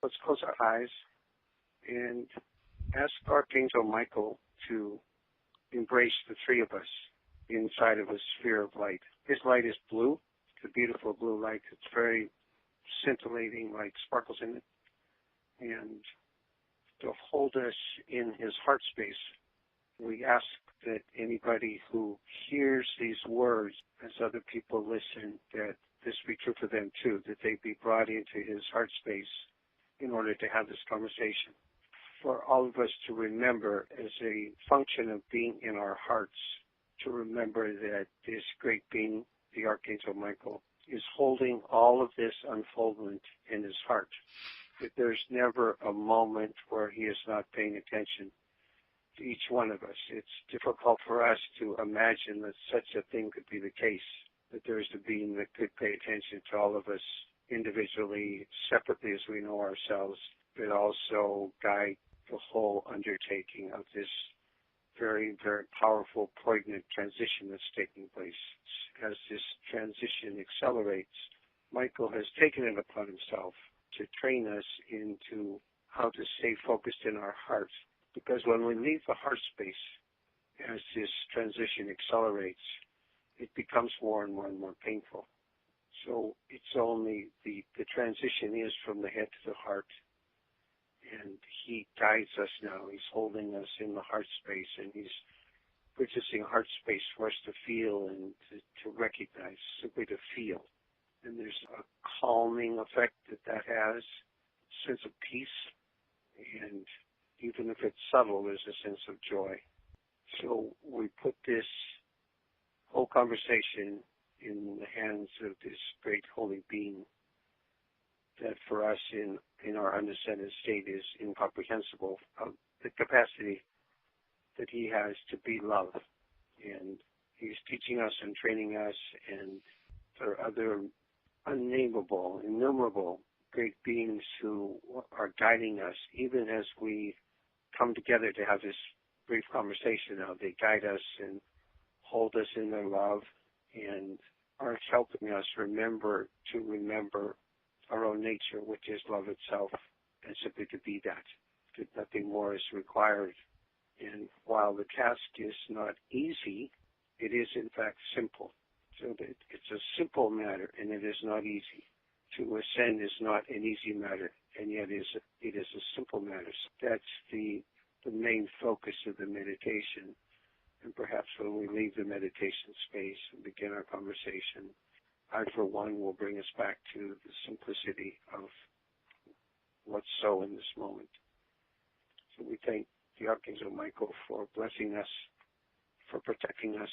Let's close our eyes and ask Archangel Michael to embrace the three of us inside of a sphere of light. His light is blue. It's a beautiful blue light. It's very scintillating, like sparkles in it. And to hold us in his heart space, we ask that anybody who hears these words as other people listen, that this be true for them too, that they be brought into his heart space in order to have this conversation. For all of us to remember, as a function of being in our hearts, to remember that this great being, the Archangel Michael, is holding all of this unfoldment in his heart. That there's never a moment where he is not paying attention to each one of us. It's difficult for us to imagine that such a thing could be the case, that there is a being that could pay attention to all of us individually, separately as we know ourselves, but also guide the whole undertaking of this very, very powerful, poignant transition that's taking place. As this transition accelerates, Michael has taken it upon himself to train us into how to stay focused in our hearts. Because when we leave the heart space, as this transition accelerates, it becomes more and more and more painful. So it's only the transition is from the head to the heart. And he guides us now. He's holding us in the heart space, and he's purchasing heart space for us to feel and to recognize, simply to feel. And there's a calming effect that has, a sense of peace, and even if it's subtle, there's a sense of joy. So we put this whole conversation in the hands of this great holy being that for us in our undescended state is incomprehensible, of the capacity that he has to be love. And he's teaching us and training us, and there are other unnameable, innumerable great beings who are guiding us, even as we come together to have this brief conversation now. They guide us and hold us in their love and are helping us remember our own nature, which is love itself, and simply to be that nothing more is required. And while the task is not easy, it is in fact simple. So that it's a simple matter, and it is not easy. To ascend is not an easy matter, and yet it is a simple matter. So that's the main focus of the meditation. And perhaps when we leave the meditation space and begin our conversation, I, for one, will bring us back to the simplicity of what's so in this moment. So we thank the Archangel Michael for blessing us, for protecting us,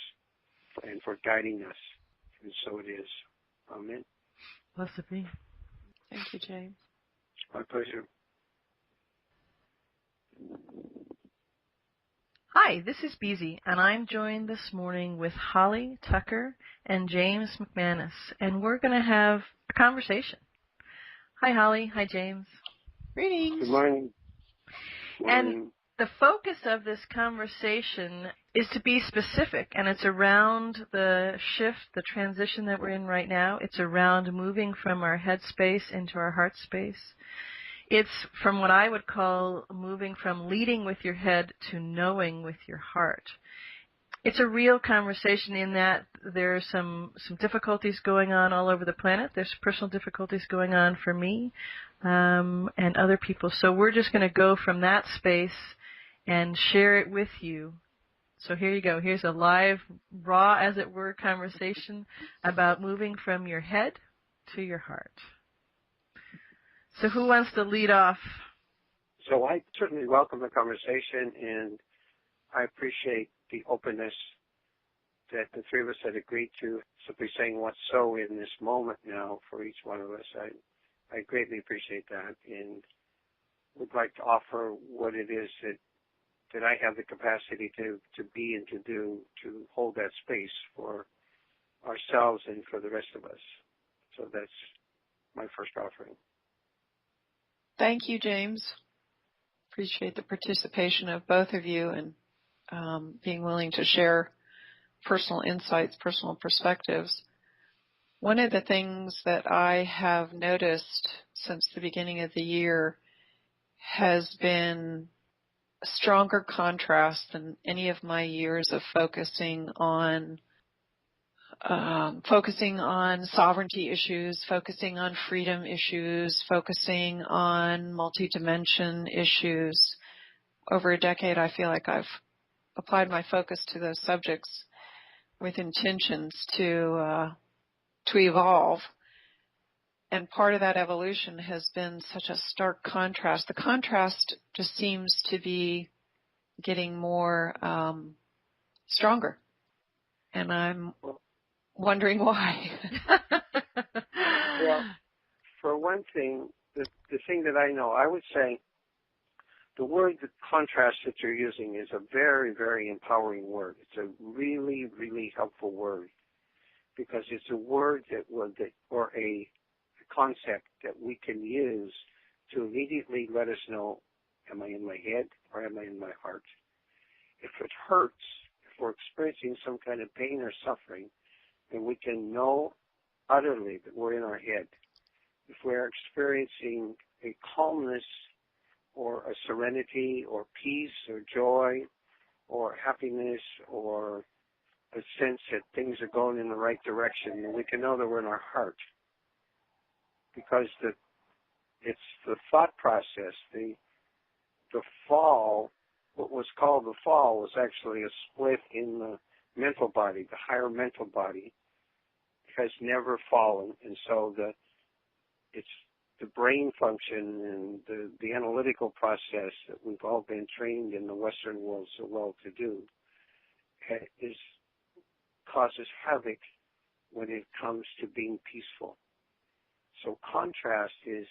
and for guiding us. And so it is. Amen. Blessed be. Thank you, James. My pleasure. Hi, this is Beezy, and I'm joined this morning with Holly, Tucker, and James McManis, and we're going to have a conversation. Hi, Holly. Hi, James. Greetings. Good morning. Good morning. And the focus of this conversation is to be specific, and it's around the shift, the transition that we're in right now. It's around moving from our head space into our heart space. It's from what I would call moving from leading with your head to knowing with your heart. It's a real conversation in that there are some difficulties going on all over the planet. There's personal difficulties going on for me and other people. So we're just going to go from that space and share it with you. So here you go. Here's a live, raw, as it were, conversation about moving from your head to your heart. So who wants to lead off? So I certainly welcome the conversation, and I appreciate the openness that the three of us had agreed to, simply saying what's so in this moment now for each one of us. I greatly appreciate that, and would like to offer what it is that I have the capacity to be and to do, to hold that space for ourselves and for the rest of us. So that's my first offering. Thank you, James. Appreciate the participation of both of you and being willing to share personal insights, personal perspectives. One of the things that I have noticed since the beginning of the year has been a stronger contrast than any of my years of focusing on sovereignty issues, focusing on freedom issues, focusing on multi-dimension issues. Over a decade, I feel like I've applied my focus to those subjects with intentions to evolve. And part of that evolution has been such a stark contrast. The contrast just seems to be getting more stronger. And I'm wondering why. Well, for one thing, the thing that I know, I would say the word, the contrast that you're using is a very, very empowering word. It's a really, really helpful word because it's a word or a concept that we can use to immediately let us know, am I in my head or am I in my heart? If it hurts, if we're experiencing some kind of pain or suffering, then we can know utterly that we're in our head. If we're experiencing a calmness or a serenity or peace or joy or happiness or a sense that things are going in the right direction, then we can know that we're in our heart. Because it's the thought process, the fall, what was called the fall was actually a split in the mental body. The higher mental body has never fallen, and so it's the brain function and the analytical process that we've all been trained in the Western world so well to do causes havoc when it comes to being peaceful. So contrast is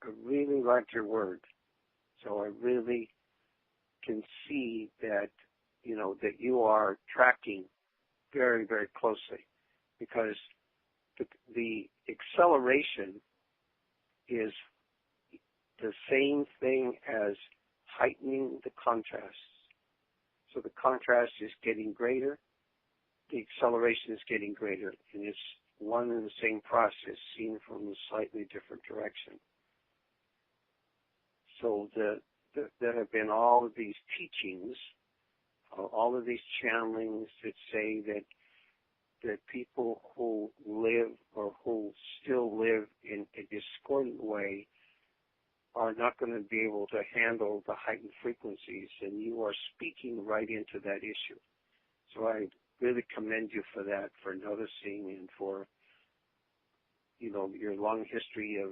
a really larger word. So I really can see that, that you are tracking very, very closely because the acceleration is the same thing as heightening the contrasts. So the contrast is getting greater, the acceleration is getting greater, and it's one and the same process seen from a slightly different direction. So there have been all of these teachings, all of these channelings that say that people who live or who still live in a discordant way are not going to be able to handle the heightened frequencies, and you are speaking right into that issue. So I really commend you for that, for noticing and for, your long history of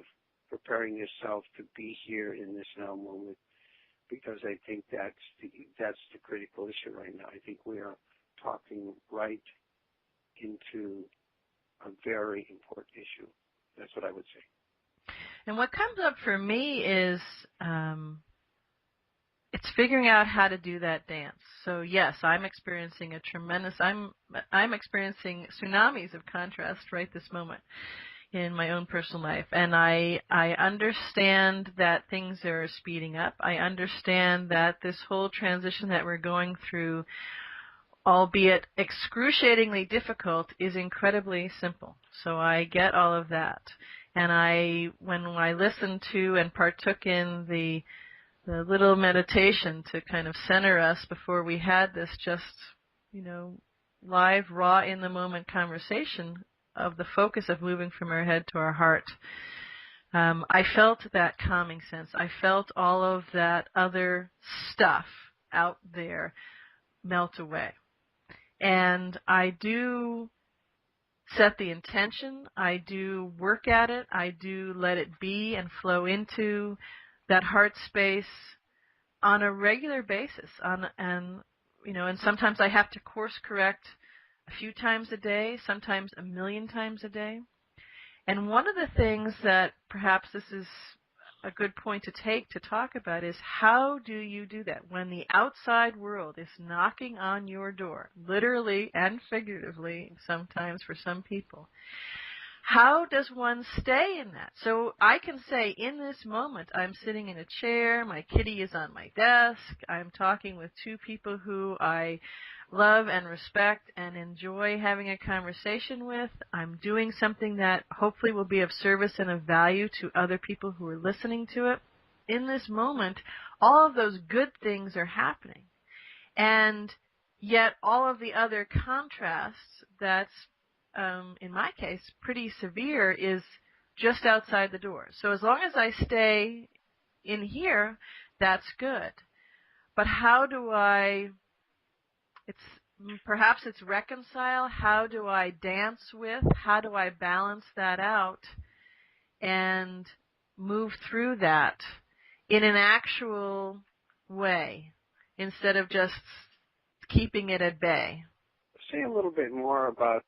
preparing yourself to be here in this now moment, because I think that's the critical issue right now. I think we are talking right into a very important issue. That's what I would say. And what comes up for me is it's figuring out how to do that dance. So yes, I'm experiencing I'm experiencing tsunamis of contrast right this moment in my own personal life. And I understand that things are speeding up. I understand that this whole transition that we're going through, albeit excruciatingly difficult, is incredibly simple. So I get all of that. And when I listened to and partook in the little meditation to kind of center us before we had this just, live, raw, in the moment conversation of the focus of moving from our head to our heart, I felt that calming sense. I felt all of that other stuff out there melt away. And I do set the intention. I do work at it. I do let it be and flow into that heart space on a regular basis. And sometimes I have to course correct a few times a day, sometimes a million times a day. And one of the things that perhaps this is a good point to take to talk about is, how do you do that when the outside world is knocking on your door, literally and figuratively sometimes for some people? How does one stay in that? So I can say, in this moment, I'm sitting in a chair, my kitty is on my desk, I'm talking with two people who I love and respect and enjoy having a conversation with. I'm doing something that hopefully will be of service and of value to other people who are listening to it. In this moment, all of those good things are happening. And yet all of the other contrasts that's, in my case, pretty severe is just outside the door. So as long as I stay in here, that's good. But how do perhaps it's reconcile, how do I dance with, how do I balance that out and move through that in an actual way instead of just keeping it at bay? Say a little bit more about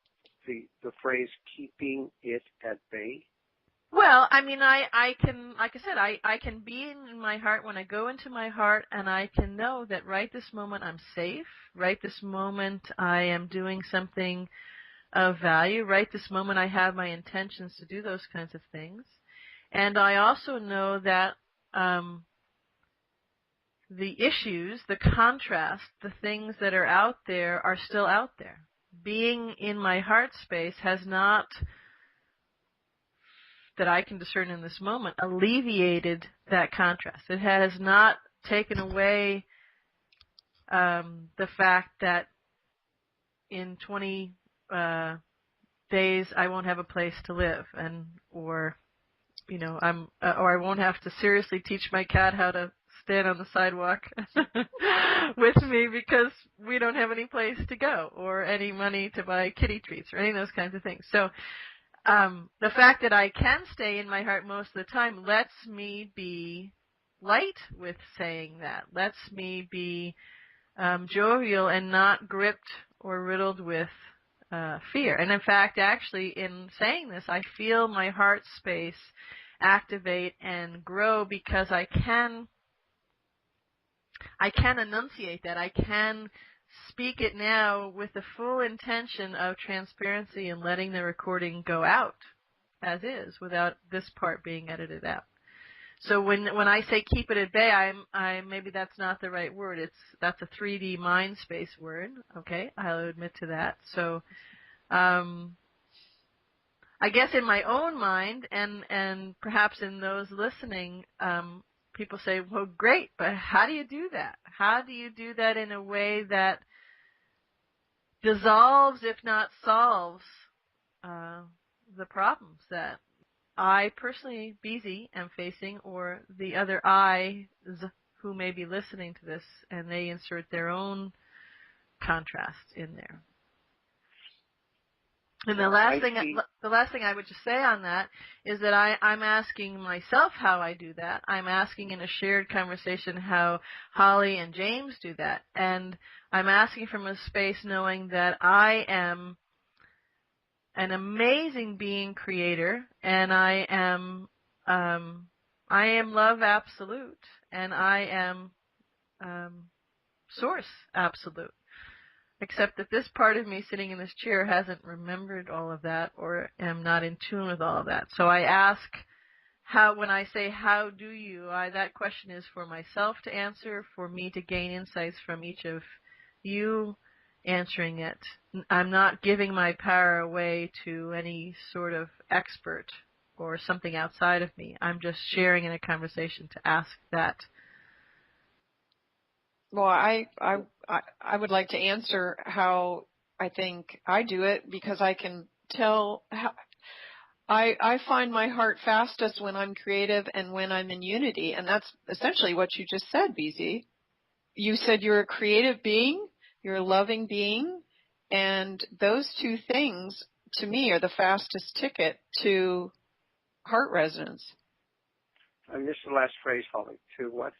the phrase keeping it at bay. Well, I mean, I can, like I said, I can be in my heart when I go into my heart, and I can know that right this moment I'm safe, right this moment I am doing something of value, right this moment I have my intentions to do those kinds of things. And I also know that the issues, the contrast, the things that are out there are still out there. Being in my heart space has not, that I can discern in this moment, alleviated that contrast. It has not taken away the fact that in 20 days I won't have a place to live, or I won't have to seriously teach my cat how to stand on the sidewalk with me because we don't have any place to go or any money to buy kitty treats or any of those kinds of things. So the fact that I can stay in my heart most of the time lets me be light with saying that, lets me be jovial and not gripped or riddled with fear. And in fact, actually, in saying this, I feel my heart space activate and grow because I can enunciate that. I can speak it now with the full intention of transparency and letting the recording go out as is without this part being edited out. So when I say keep it at bay, I maybe that's not the right word. That's a 3D mind space word. Okay, I'll admit to that. So I guess in my own mind and perhaps in those listening, people say, well, great, but how do you do that? How do you do that in a way that dissolves, if not solves, the problems that I personally, BZ, am facing, or the other I's who may be listening to this, and they insert their own contrast in there. And the last thing I would just say on that is that I'm asking myself how I do that. I'm asking in a shared conversation how Holly and James do that. And I'm asking from a space knowing that I am an amazing being creator, and I am love absolute, and I am source absolute. Except that this part of me sitting in this chair hasn't remembered all of that or am not in tune with all of that. So I ask when I say, how do you, that question is for myself to answer, for me to gain insights from each of you answering it. I'm not giving my power away to any sort of expert or something outside of me. I'm just sharing in a conversation to ask that. Well, I would like to answer how I think I do it, because I can tell how I find my heart fastest when I'm creative and when I'm in unity. And that's essentially what you just said, BZ. You said you're a creative being, you're a loving being, and those two things to me are the fastest ticket to heart resonance. I missed the last phrase, Holly. To what?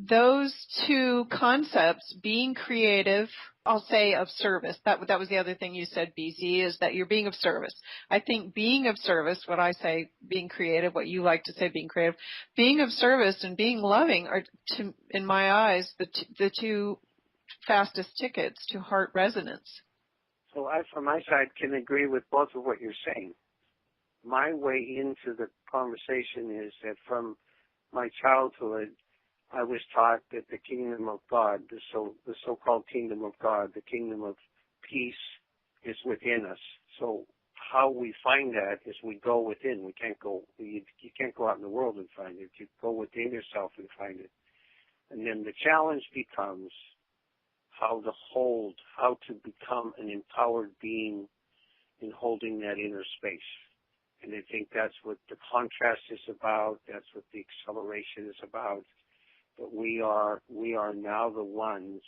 Those two concepts, being creative, I'll say of service. That was the other thing you said, BZ, is that you're being of service. I think being of service, what I say being creative, what you like to say being creative, being of service and being loving are, in my eyes, the two fastest tickets to heart resonance. So I, from my side, can agree with both of what you're saying. My way into the conversation is that from my childhood, I was taught that the kingdom of God, the so-called kingdom of God, the kingdom of peace is within us. So how we find that is we go within. You can't go out in the world and find it. You go within yourself and find it. And then the challenge becomes how to become an empowered being in holding that inner space. And I think that's what the contrast is about. That's what the acceleration is about. But we are now the ones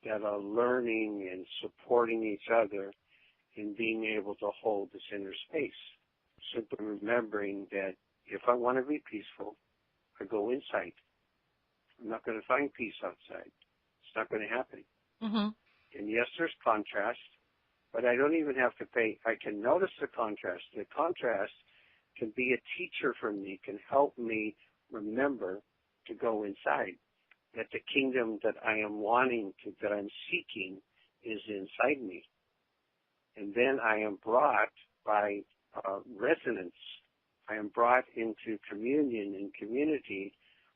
that are learning and supporting each other in being able to hold this inner space. Simply remembering that if I want to be peaceful, I go inside. I'm not going to find peace outside. It's not going to happen. Mm-hmm. And yes, there's contrast, but I don't even have to pay. I can notice the contrast. The contrast can be a teacher for me, can help me remember to go inside, that the kingdom that I am that I'm seeking is inside me. And then I am brought by resonance. I am brought into communion and community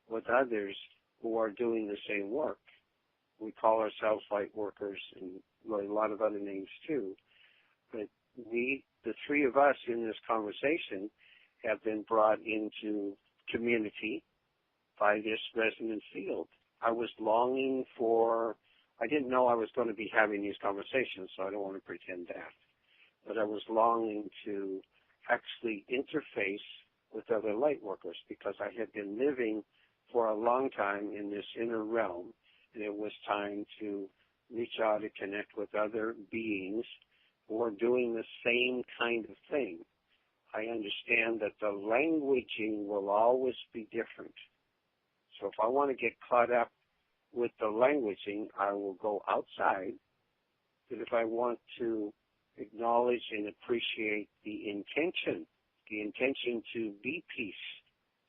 with others who are doing the same work. We call ourselves light workers and a lot of other names too. But the three of us in this conversation have been brought into community by this resonance field. I didn't know I was going to be having these conversations, so I don't want to pretend that. But I was longing to actually interface with other light workers because I had been living for a long time in this inner realm, and it was time to reach out and connect with other beings who are doing the same kind of thing. I understand that the languaging will always be different. So if I want to get caught up with the languaging, I will go outside. But if I want to acknowledge and appreciate the intention to be peace,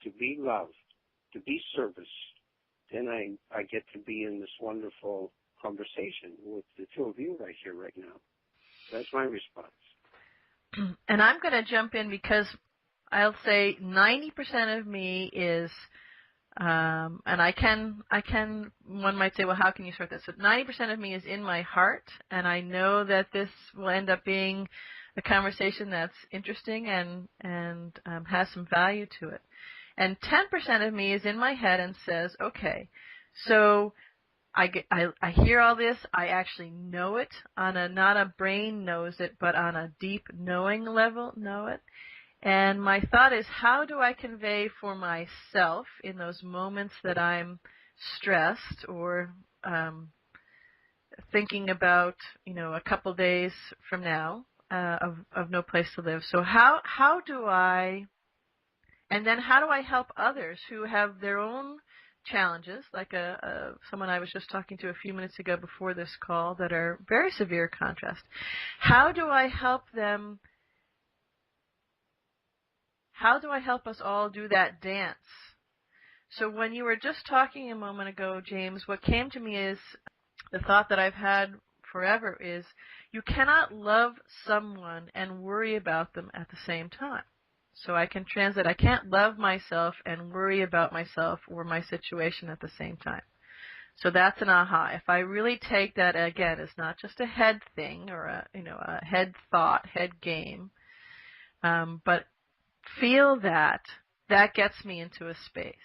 to be love, to be service, then I get to be in this wonderful conversation with the two of you right here, right now. That's my response. And I'm going to jump in because I'll say 90% of me is, and one might say, well, how can you sort this? So 90% of me is in my heart, and I know that this will end up being a conversation that's interesting and has some value to it. And 10% of me is in my head and says, okay, so I hear all this. I actually know it on not a brain knows it, but on a deep knowing level know it. And my thought is, how do I convey for myself in those moments that I'm stressed or thinking about, a couple days from now of no place to live. So how do I help others who have their own challenges, like someone I was just talking to a few minutes ago before this call that are very severe contrast. How do I help them? How do I help us all do that dance? So when you were just talking a moment ago, James, what came to me is the thought that I've had forever is you cannot love someone and worry about them at the same time. So I can translate, I can't love myself and worry about myself or my situation at the same time. So that's an aha. If I really take that, again, it's not just a head thing or a head thought, head game, but feel that gets me into a space.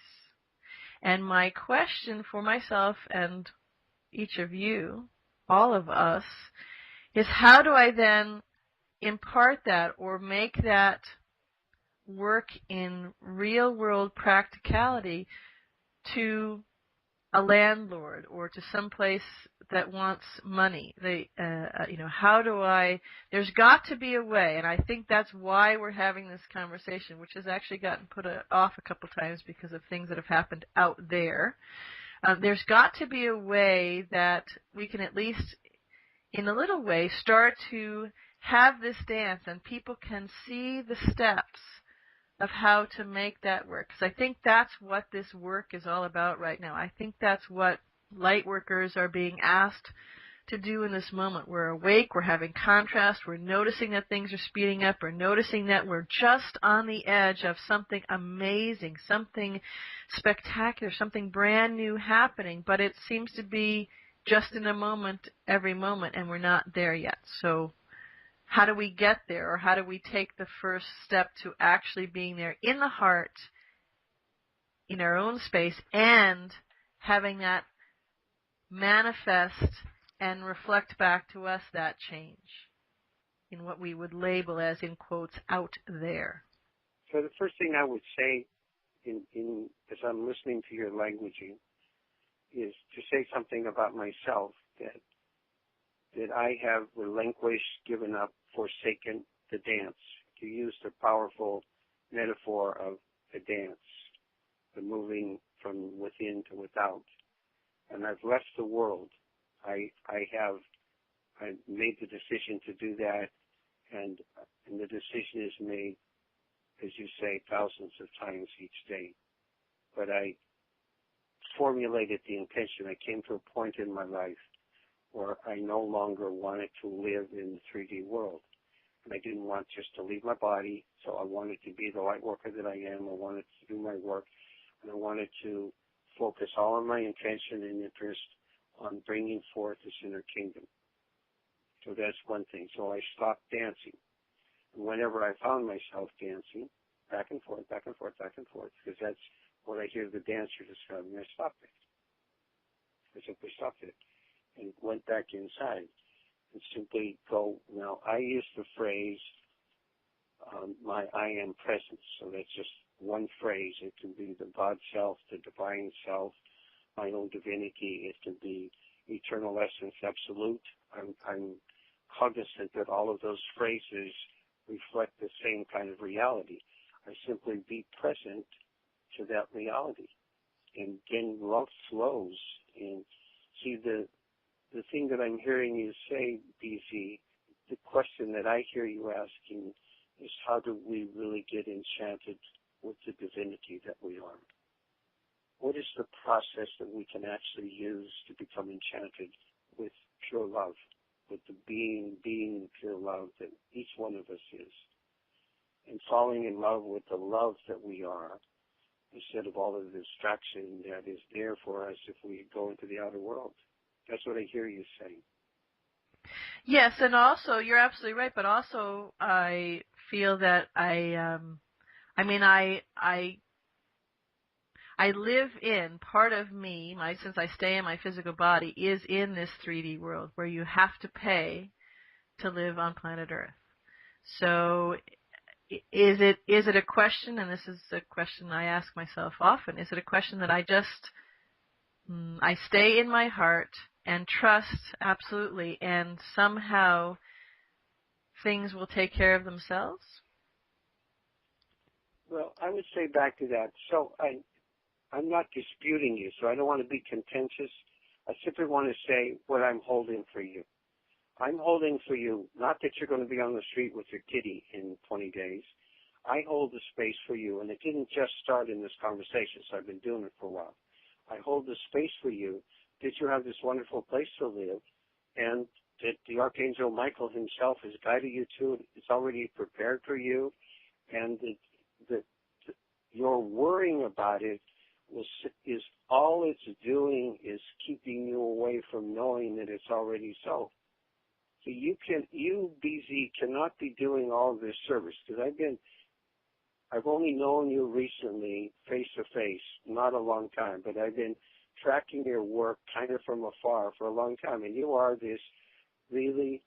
And my question for myself and each of you, all of us, is how do I then impart that or make that work in real world practicality to a landlord or to some place that wants money? How do there's got to be a way, and I think that's why we're having this conversation, which has actually gotten put off a couple times because of things that have happened out there. There's got to be a way that we can at least, in a little way, start to have this dance and people can see the steps of how to make that work. Because I think that's what this work is all about right now. I think that's what light workers are being asked to do in this moment. We're awake, we're having contrast, we're noticing that things are speeding up, we're noticing that we're just on the edge of something amazing, something spectacular, something brand new happening, but it seems to be just in a moment, every moment, and we're not there yet. So how do we get there, or how do we take the first step to actually being there in the heart, in our own space, and having that manifest and reflect back to us that change in what we would label as, in quotes, out there? So the first thing I would say as I'm listening to your languaging is to say something about myself that I have relinquished, given up, forsaken the dance, to use the powerful metaphor of a dance, the moving from within to without. And I've left the world. I made the decision to do that, and the decision is made, as you say, thousands of times each day. But I formulated the intention. I came to a point in my life where I no longer wanted to live in the 3D world. And I didn't want just to leave my body, so I wanted to be the light worker that I am. I wanted to do my work, and I wanted to focus all of my intention and interest on bringing forth this inner kingdom. So that's one thing. So I stopped dancing. And whenever I found myself dancing, back and forth, back and forth, back and forth, because that's what I hear the dancer describing, I stopped it. I simply stopped it and went back inside and simply go. Now, I use the phrase, my I am presence. So that's just one phrase. It can be the God self, the divine self, my own divinity. It can be eternal essence, absolute. I'm cognizant that all of those phrases reflect the same kind of reality. I simply be present to that reality. And then love flows. And see, the thing that I'm hearing you say, BZ, the question that I hear you asking is, how do we really get enchanted with the divinity that we are? What is the process that we can actually use to become enchanted with pure love, with the being pure love that each one of us is, and falling in love with the love that we are, instead of all of the distraction that is there for us if we go into the outer world? That's what I hear you saying. Yes, and also, you're absolutely right, but also I feel that I live in, part of me, since I stay in my physical body, is in this 3D world where you have to pay to live on planet Earth. So is it a question, and this is a question I ask myself often, is it a question that I stay in my heart and trust, absolutely, and somehow things will take care of themselves? Well, I would say back to that. So I'm not disputing you, so I don't want to be contentious. I simply want to say what I'm holding for you. I'm holding for you, not that you're going to be on the street with your kitty in 20 days. I hold the space for you, and it didn't just start in this conversation, so I've been doing it for a while. I hold the space for you that you have this wonderful place to live, and that the Archangel Michael himself has guided you to it. It's already prepared for you, and that your worrying about it is all it's doing is keeping you away from knowing that it's already so. So you, BZ, cannot be doing all of this service, because I've only known you recently, face to face, not a long time, but I've been tracking your work kind of from afar for a long time, and you are this really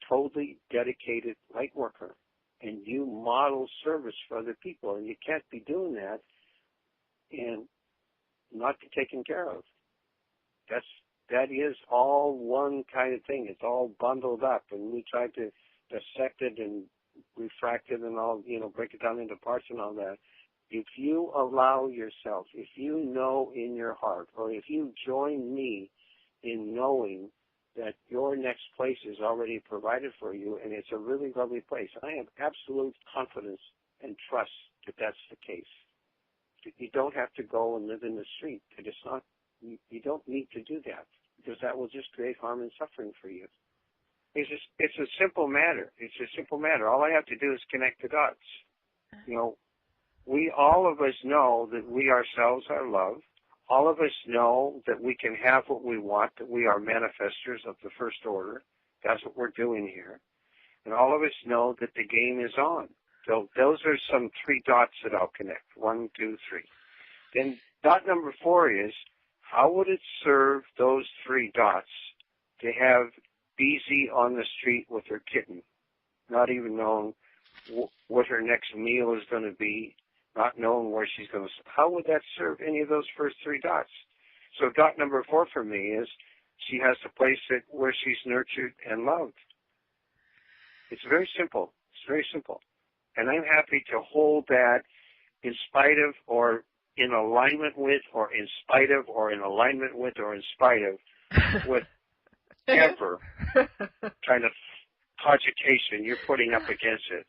totally dedicated light worker, and you model service for other people, and you can't be doing that and not be taken care of. That is all one kind of thing. It's all bundled up, and we try to dissect it and refract it and all, break it down into parts and all that. If you allow yourself, if you know in your heart, or if you join me in knowing that your next place is already provided for you, and it's a really lovely place, I have absolute confidence and trust that that's the case. You don't have to go and live in the street. You don't need to do that. because that will just create harm and suffering for you. It's a simple matter. It's a simple matter. All I have to do is connect the dots. You know, all of us know that we ourselves are love. All of us know that we can have what we want, that we are manifestors of the first order. That's what we're doing here. And all of us know that the game is on. So those are some 3 dots that I'll connect. 1, 2, 3. Then dot number 4 is, how would it serve those 3 dots to have BZ on the street with her kitten, not even knowing what her next meal is going to be, not knowing where she's going to... How would that serve any of those first 3 dots? So dot number 4 for me is, she has a place where she's nurtured and loved. It's very simple. It's very simple. And I'm happy to hold that in spite of, or in alignment with, or in spite of, or in alignment with, or in spite of, whatever kind of cogitation you're putting up against it.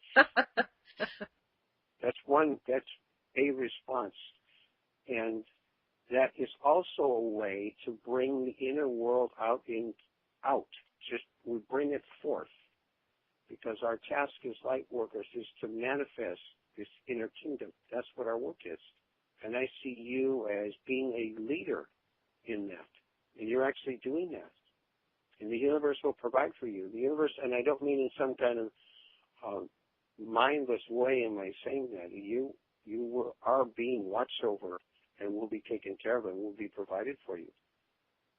That's a response. And that is also a way to bring the inner world out. Just we bring it forth. Because our task as light workers is to manifest this inner kingdom. That's what our work is. And I see you as being a leader in that. And you're actually doing that. And the universe will provide for you. The universe, and I don't mean in some kind of mindless way am I saying that. You are being watched over and will be taken care of and will be provided for you.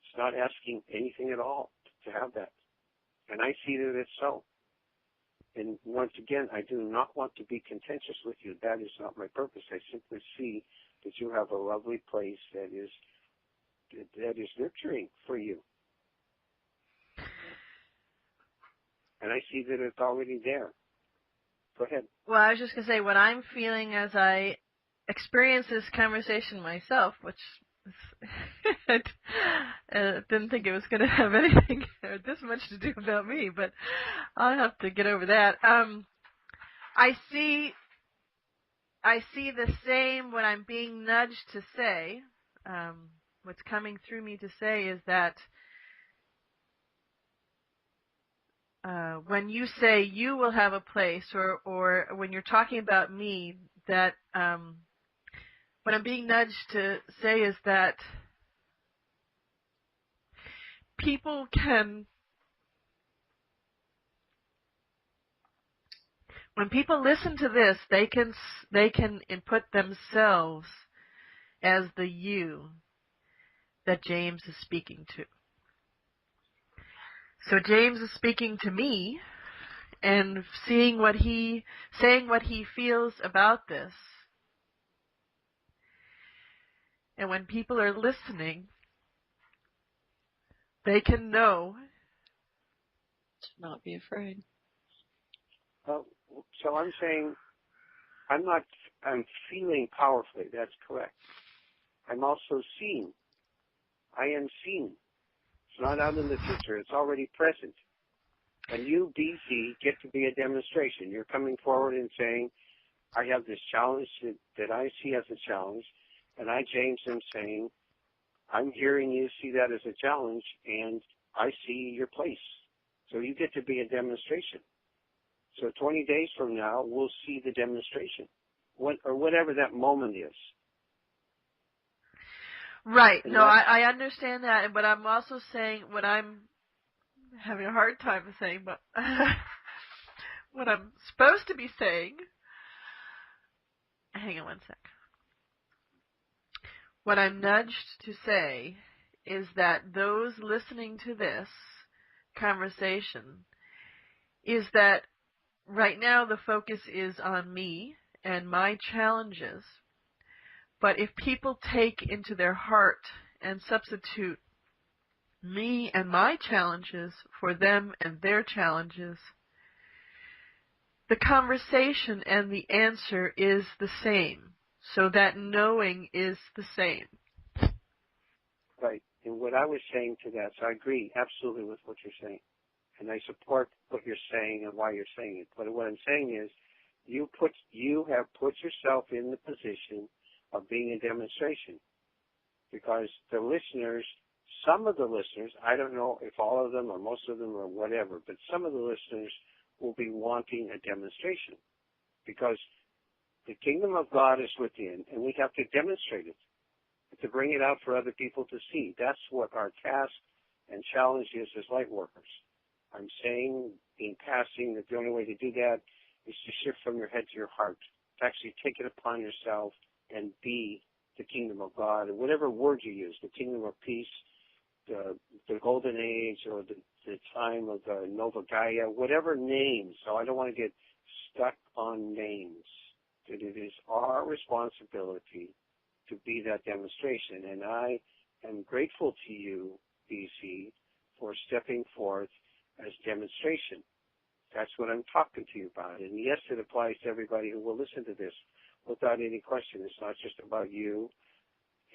It's not asking anything at all to have that. And I see that it's so. And once again, I do not want to be contentious with you. That is not my purpose. I simply see that you have a lovely place that is nurturing for you. And I see that it's already there. Go ahead. Well, I was just going to say what I'm feeling as I experience this conversation myself, which I didn't think it was going to have anything or this much to do about me, but I'll have to get over that. I see the same, what I'm being nudged to say, what's coming through me to say is that when you say you will have a place, or when you're talking about me, that what I'm being nudged to say is that people can, when people listen to this, they can input themselves as the you that James is speaking to. So James is speaking to me and saying what he feels about this. And when people are listening, they can know to not be afraid. So I'm saying I'm feeling powerfully. That's correct. I'm also seeing. I am seeing. It's not out in the future. It's already present. And you, BC, get to be a demonstration. You're coming forward and saying, I have this challenge that I see as a challenge, and I, James, am saying, I'm hearing you see that as a challenge, and I see your place. So you get to be a demonstration. So 20 days from now, we'll see the demonstration, or whatever that moment is. Right. No, I understand that, but I'm also saying what I'm having a hard time saying, but what I'm supposed to be saying. Hang on one sec. What I'm nudged to say is that those listening to this conversation is that right now the focus is on me and my challenges. But if people take into their heart and substitute me and my challenges for them and their challenges, the conversation and the answer is the same. So that knowing is the same. Right. And what I was saying to that, so I agree absolutely with what you're saying. And I support what you're saying and why you're saying it. But what I'm saying is you have put yourself in the position of being a demonstration, because the listeners some of the listeners, I don't know if all of them or most of them or whatever, but some of the listeners will be wanting a demonstration because the kingdom of God is within, and we have to demonstrate it, to bring it out for other people to see. That's what our task and challenge is as light workers. I'm saying, in passing, that the only way to do that is to shift from your head to your heart, to actually take it upon yourself and be the kingdom of God, and whatever word you use, the kingdom of peace, the golden age, or the time of the Nova Gaia, whatever name. So I don't want to get stuck on names. That it is our responsibility to be that demonstration. And I am grateful to you, BC, for stepping forth as demonstration. That's what I'm talking to you about. And yes, it applies to everybody who will listen to this without any question. It's not just about you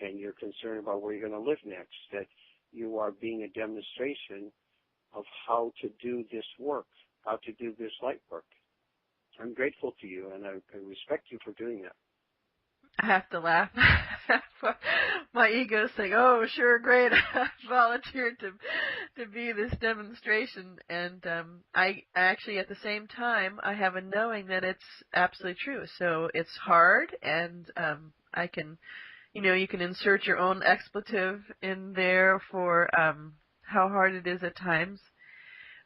and your concern about where you're going to live next, that you are being a demonstration of how to do this work, how to do this light work. I'm grateful to you, and I respect you for doing that. I have to laugh. My ego is saying, "Oh, sure, great! I volunteered to be this demonstration." And I actually, at the same time, I have a knowing that it's absolutely true. So it's hard, and I can, you can insert your own expletive in there for how hard it is at times.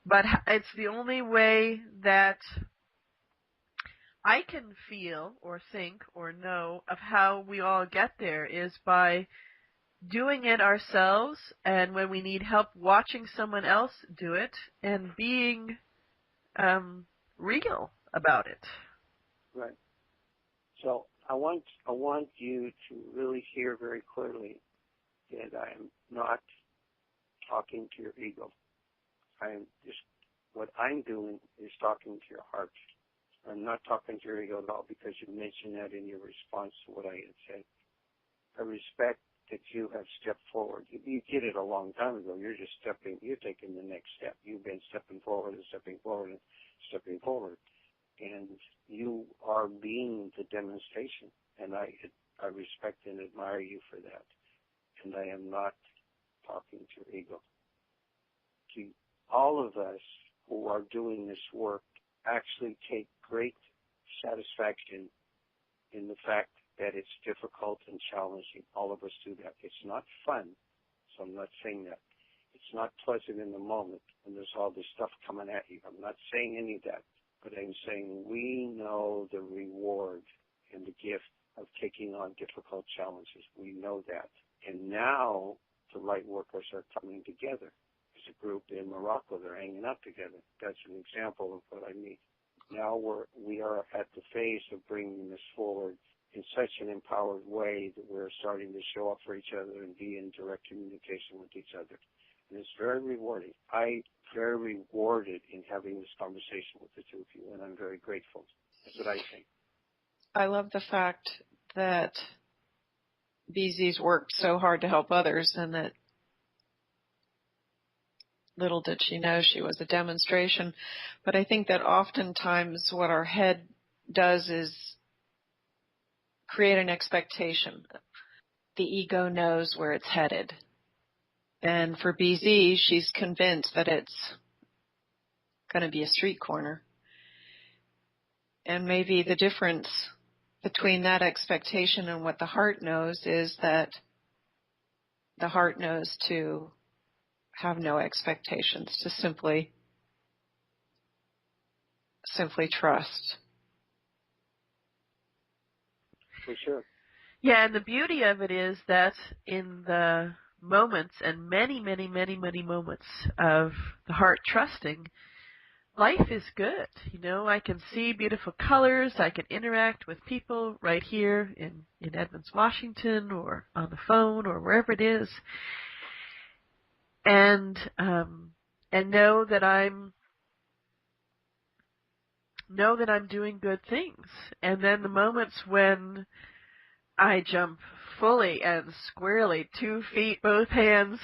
But it's the only way that I can feel or think or know of how we all get there is by doing it ourselves, and when we need help, watching someone else do it and being real about it. Right. So I want you to really hear very clearly that I am not talking to your ego. What I'm doing is talking to your heart. I'm not talking to your ego at all because you mentioned that in your response to what I had said. I respect that you have stepped forward. You did it a long time ago. You're taking the next step. You've been stepping forward and stepping forward and stepping forward. And you are being the demonstration. And I respect and admire you for that. And I am not talking to your ego. To all of us who are doing this work actually take great satisfaction in the fact that it's difficult and challenging. All of us do that. It's not fun, so I'm not saying that. It's not pleasant in the moment when there's all this stuff coming at you. I'm not saying any of that, but I'm saying we know the reward and the gift of taking on difficult challenges. We know that. And now the light workers are coming together. As a group in Morocco, they're hanging out together. That's an example of what I mean. Now we are at the phase of bringing this forward in such an empowered way that we're starting to show up for each other and be in direct communication with each other. And it's very rewarding. I'm very rewarded in having this conversation with the two of you, and I'm very grateful. That's what I think. I love the fact that BZ's worked so hard to help others, and that little did she know she was a demonstration. But I think that oftentimes what our head does is create an expectation. The ego knows where it's headed. And for BZ, she's convinced that it's going to be a street corner. And maybe the difference between that expectation and what the heart knows is that the heart knows to have no expectations, to simply trust. For sure. Yeah, and the beauty of it is that in the moments, and many, many, many, many moments of the heart trusting, life is good. I can see beautiful colors. I can interact with people right here in Edmonds, Washington, or on the phone, or wherever it is, and know that I'm doing good things. And then the moments when I jump fully and squarely, 2 feet, both hands,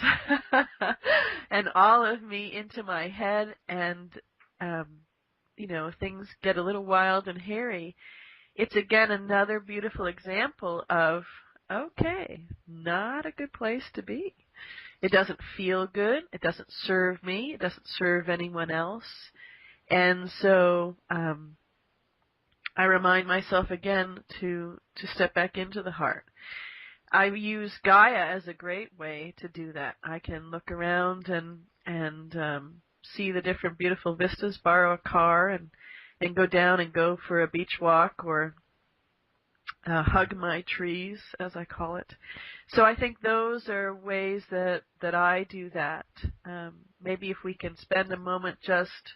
and all of me into my head, and things get a little wild and hairy. It's again another beautiful example of, okay, not a good place to be. It doesn't feel good. It doesn't serve me. It doesn't serve anyone else. And so I remind myself again to step back into the heart. I use Gaia as a great way to do that. I can look around and see the different beautiful vistas, borrow a car, and go down and go for a beach walk or hug my trees, as I call it. So I think those are ways that I do that. Maybe if we can spend a moment just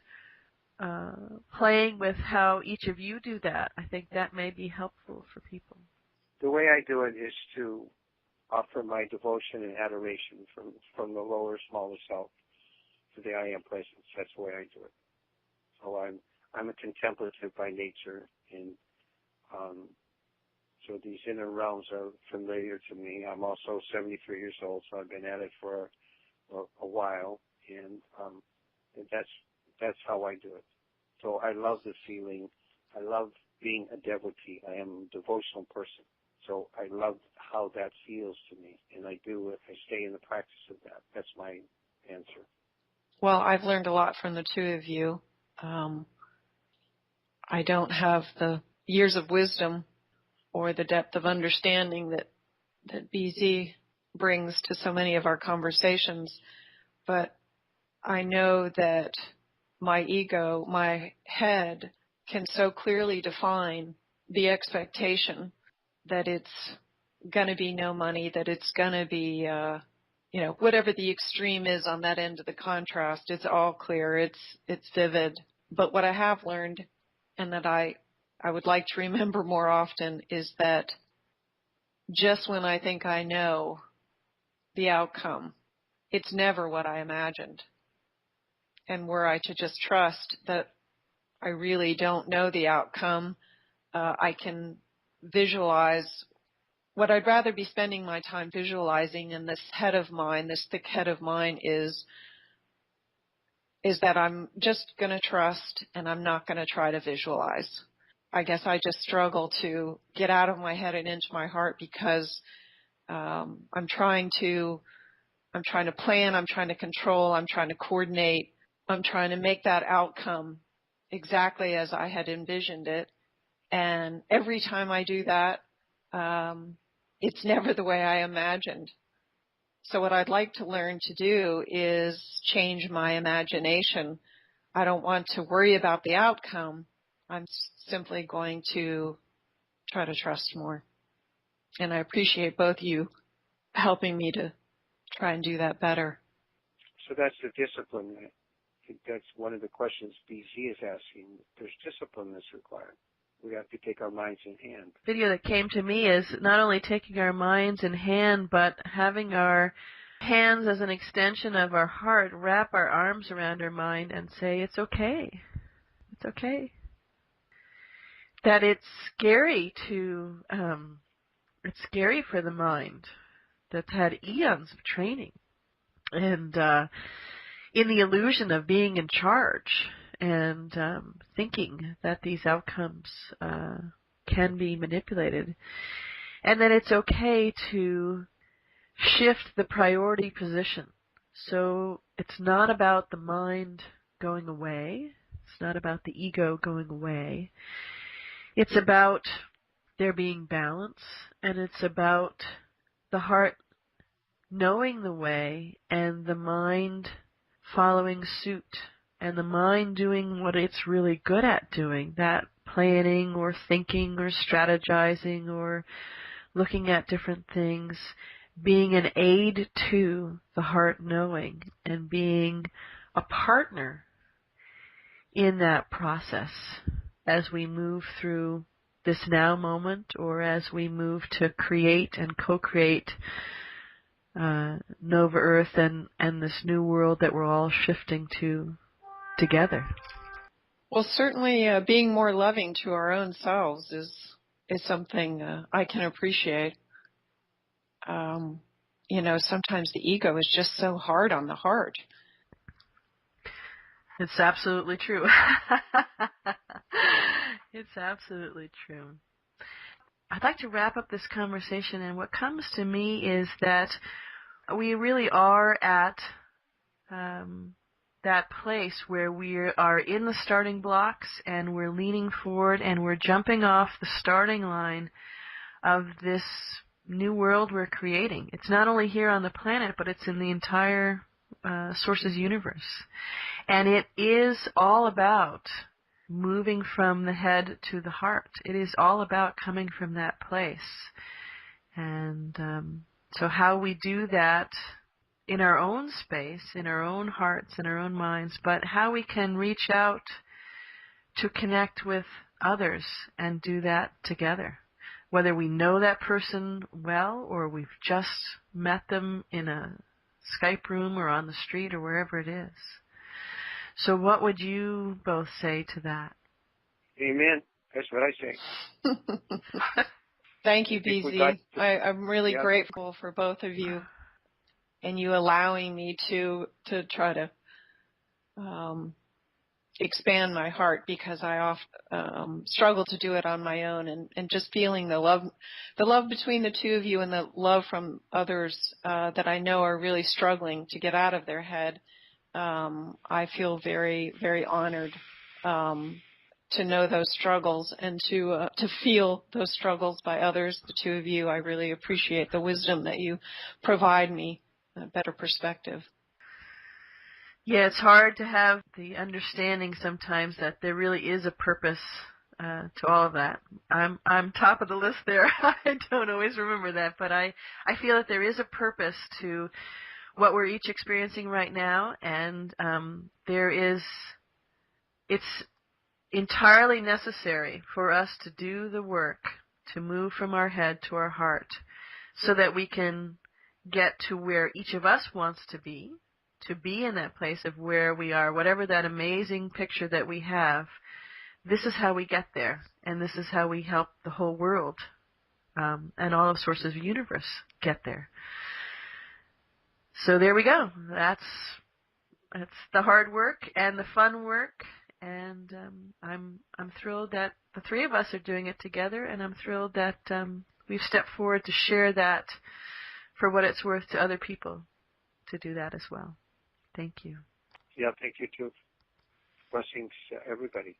playing with how each of you do that, I think that may be helpful for people. The way I do it is to offer my devotion and adoration from the lower, smaller self to the I Am Presence. That's the way I do it. So I'm a contemplative by nature, and so these inner realms are familiar to me. I'm also 73 years old, so I've been at it for a while, and that's how I do it. So I love the feeling. I love being a devotee. I am a devotional person. So I love how that feels to me, and I do it. I stay in the practice of that. That's my answer. Well, I've learned a lot from the two of you. I don't have the years of wisdom or the depth of understanding that BZ brings to so many of our conversations, but I know that my ego, my head, can so clearly define the expectation that it's going to be no money, that it's going to be, whatever the extreme is on that end of the contrast. It's all clear. It's vivid. But what I have learned, and that I would like to remember more often, is that just when I think I know the outcome, it's never what I imagined. And were I to just trust that I really don't know the outcome, I can visualize what I'd rather be spending my time visualizing in this head of mine, this thick head of mine, is that I'm just going to trust and I'm not going to try to visualize. I guess I just struggle to get out of my head and into my heart because I'm trying to plan, I'm trying to control, I'm trying to coordinate, I'm trying to make that outcome exactly as I had envisioned it. And every time I do that, it's never the way I imagined. So what I'd like to learn to do is change my imagination. I don't want to worry about the outcome. I'm simply going to try to trust more. And I appreciate both you helping me to try and do that better. So that's the discipline. I think that's one of the questions BC is asking. There's discipline that's required. We have to take our minds in hand. The video that came to me is not only taking our minds in hand, but having our hands as an extension of our heart, wrap our arms around our mind and say, it's okay. It's okay. That it's scary it's scary for the mind that's had eons of training and in the illusion of being in charge and thinking that these outcomes can be manipulated, and that it's okay to shift the priority position. So it's not about the mind going away. It's not about the ego going away. It's about there being balance, and it's about the heart knowing the way and the mind following suit, and the mind doing what it's really good at doing, that planning or thinking or strategizing or looking at different things, being an aid to the heart knowing and being a partner in that process as we move through this now moment or as we move to create and co-create Nova Earth and this new world that we're all shifting to together. Well, certainly being more loving to our own selves is something I can appreciate. Sometimes the ego is just so hard on the heart. It's absolutely true. It's absolutely true. I'd like to wrap up this conversation, and what comes to me is that we really are at that place where we are in the starting blocks and we're leaning forward and we're jumping off the starting line of this new world we're creating. It's not only here on the planet, but it's in the entire Source's universe. And it is all about moving from the head to the heart. It is all about coming from that place. And so how we do that in our own space, in our own hearts, in our own minds, but how we can reach out to connect with others and do that together. Whether we know that person well or we've just met them in a Skype room or on the street or wherever it is. So what would you both say to that? Amen. That's what I say. Thank you, BZ. I'm really grateful for both of you and you allowing me to try to expand my heart, because I often struggle to do it on my own, and just feeling the love between the two of you and the love from others that I know are really struggling to get out of their head. I feel very, very honored to know those struggles and to feel those struggles by others, the two of you. I really appreciate the wisdom that you provide me, a better perspective. Yeah, it's hard to have the understanding sometimes that there really is a purpose to all of that. I'm top of the list there. I don't always remember that, but I feel that there is a purpose to what we're each experiencing right now, and it's entirely necessary for us to do the work, to move from our head to our heart, so that we can get to where each of us wants to be in that place of where we are, whatever that amazing picture that we have. This is how we get there, and this is how we help the whole world and all of Sources of the universe get there. So there we go. That's the hard work and the fun work, and I'm thrilled that the three of us are doing it together, and I'm thrilled that we've stepped forward to share that for what it's worth to other people to do that as well. Thank you. Yeah, thank you too. Blessings to everybody.